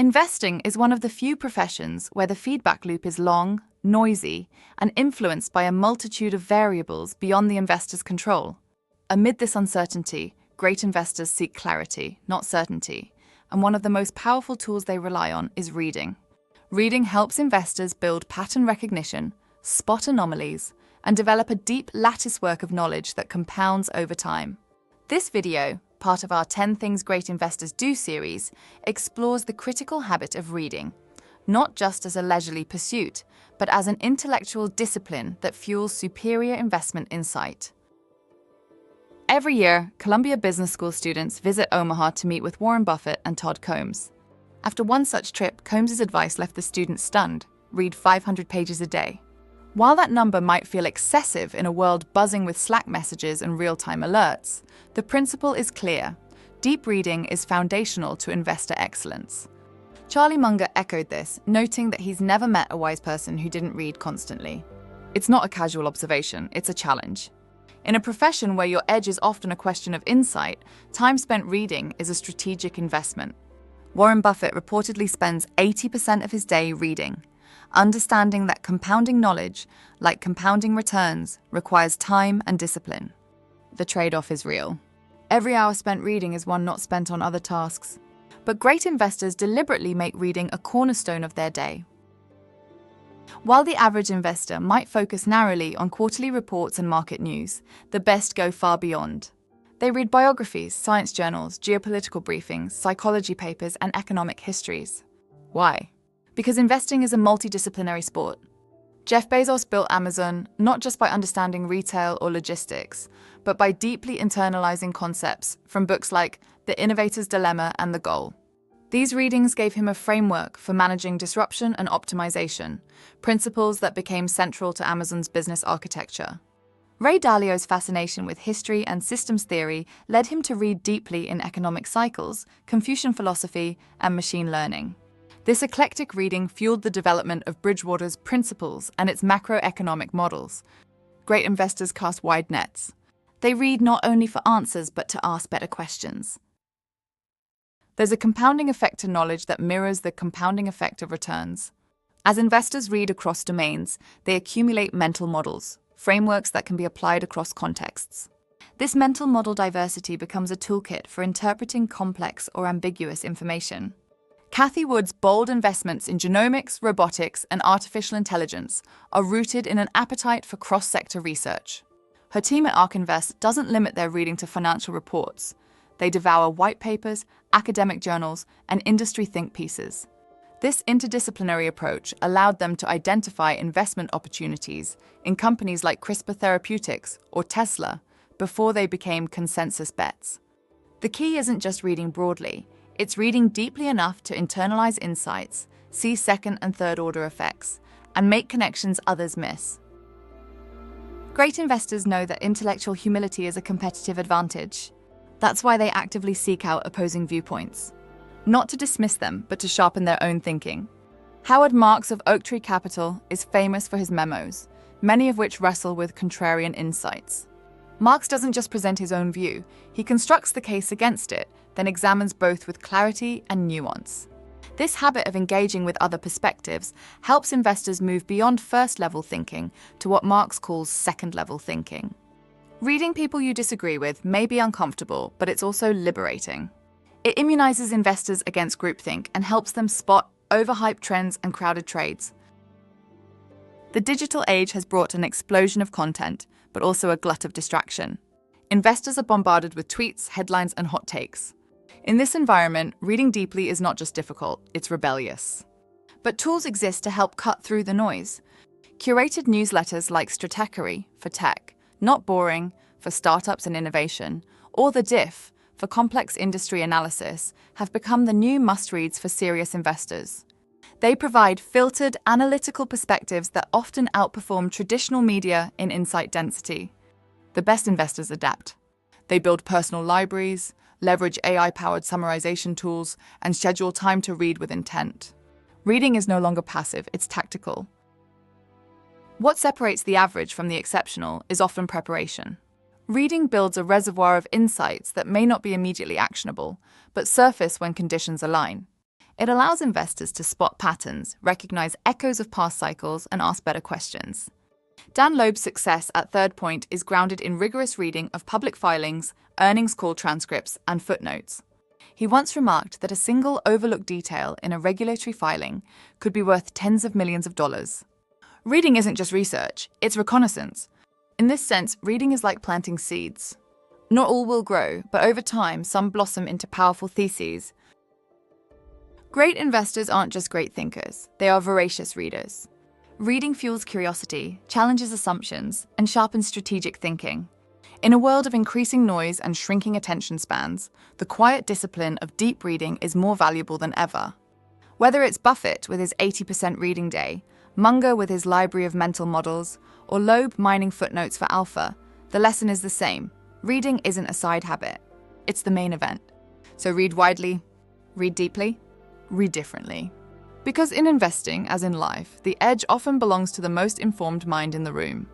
Investing is one of the few professions where the feedback loop is long, noisy, and influenced by a multitude of variables beyond the investor's control. Amid this uncertainty, great investors seek clarity, not certainty, and one of the most powerful tools they rely on is reading. Reading helps investors build pattern recognition, spot anomalies, and develop a deep latticework of knowledge that compounds over time. This video, part of our 10 Things Great Investors Do series, explores the critical habit of reading, not just as a leisurely pursuit, but as an intellectual discipline that fuels superior investment insight. Every year, Columbia Business School students visit Omaha to meet with Warren Buffett and Todd Combs. After one such trip, Combs' advice left the students stunned: read 500 pages a day. While that number might feel excessive in a world buzzing with Slack messages and real-time alerts, the principle is clear. Deep reading is foundational to investor excellence. Charlie Munger echoed this, noting that he's never met a wise person who didn't read constantly. It's not a casual observation, it's a challenge. In a profession where your edge is often a question of insight, time spent reading is a strategic investment. Warren Buffett reportedly spends 80% of his day reading, understanding that compounding knowledge, like compounding returns, requires time and discipline. The trade-off is real. Every hour spent reading is one not spent on other tasks. But great investors deliberately make reading a cornerstone of their day. While the average investor might focus narrowly on quarterly reports and market news, the best go far beyond. They read biographies, science journals, geopolitical briefings, psychology papers, and economic histories. Why? Because investing is a multidisciplinary sport. Jeff Bezos built Amazon not just by understanding retail or logistics, but by deeply internalizing concepts from books like The Innovator's Dilemma and The Goal. These readings gave him a framework for managing disruption and optimization, principles that became central to Amazon's business architecture. Ray Dalio's fascination with history and systems theory led him to read deeply in economic cycles, Confucian philosophy, and machine learning. This eclectic reading fueled the development of Bridgewater's principles and its macroeconomic models. Great investors cast wide nets. They read not only for answers, but to ask better questions. There's a compounding effect to knowledge that mirrors the compounding effect of returns. As investors read across domains, they accumulate mental models, frameworks that can be applied across contexts. This mental model diversity becomes a toolkit for interpreting complex or ambiguous information. Cathie Wood's bold investments in genomics, robotics, and artificial intelligence are rooted in an appetite for cross-sector research. Her team at ARK Invest doesn't limit their reading to financial reports. They devour white papers, academic journals, and industry think pieces. This interdisciplinary approach allowed them to identify investment opportunities in companies like CRISPR Therapeutics or Tesla before they became consensus bets. The key isn't just reading broadly, it's reading deeply enough to internalize insights, see second and third order effects, and make connections others miss. Great investors know that intellectual humility is a competitive advantage. That's why they actively seek out opposing viewpoints. Not to dismiss them, but to sharpen their own thinking. Howard Marks of Oaktree Capital is famous for his memos, many of which wrestle with contrarian insights. Marks doesn't just present his own view, he constructs the case against it, then examines both with clarity and nuance. This habit of engaging with other perspectives helps investors move beyond first-level thinking to what Marks calls second-level thinking. Reading people you disagree with may be uncomfortable, but it's also liberating. It immunizes investors against groupthink and helps them spot overhyped trends and crowded trades. The digital age has brought an explosion of content, but also a glut of distraction. Investors are bombarded with tweets, headlines, and hot takes. In this environment, reading deeply is not just difficult, it's rebellious. But tools exist to help cut through the noise. Curated newsletters like Stratechery for tech, Not Boring for startups and innovation, or The Diff for complex industry analysis have become the new must-reads for serious investors. They provide filtered, analytical perspectives that often outperform traditional media in insight density. The best investors adapt. They build personal libraries, leverage AI-powered summarization tools, and schedule time to read with intent. Reading is no longer passive, it's tactical. What separates the average from the exceptional is often preparation. Reading builds a reservoir of insights that may not be immediately actionable, but surface when conditions align. It allows investors to spot patterns, recognize echoes of past cycles, and ask better questions. Dan Loeb's success at Third Point is grounded in rigorous reading of public filings, earnings call transcripts, and footnotes. He once remarked that a single overlooked detail in a regulatory filing could be worth tens of millions of dollars. Reading isn't just research, it's reconnaissance. In this sense, reading is like planting seeds. Not all will grow, but over time, some blossom into powerful theses. Great investors aren't just great thinkers, they are voracious readers. Reading fuels curiosity, challenges assumptions, and sharpens strategic thinking. In a world of increasing noise and shrinking attention spans, the quiet discipline of deep reading is more valuable than ever. Whether it's Buffett with his 80% reading day, Munger with his library of mental models, or Loeb mining footnotes for alpha, the lesson is the same. Reading isn't a side habit, it's the main event. So read widely, read deeply, read differently. Because in investing, as in life, the edge often belongs to the most informed mind in the room.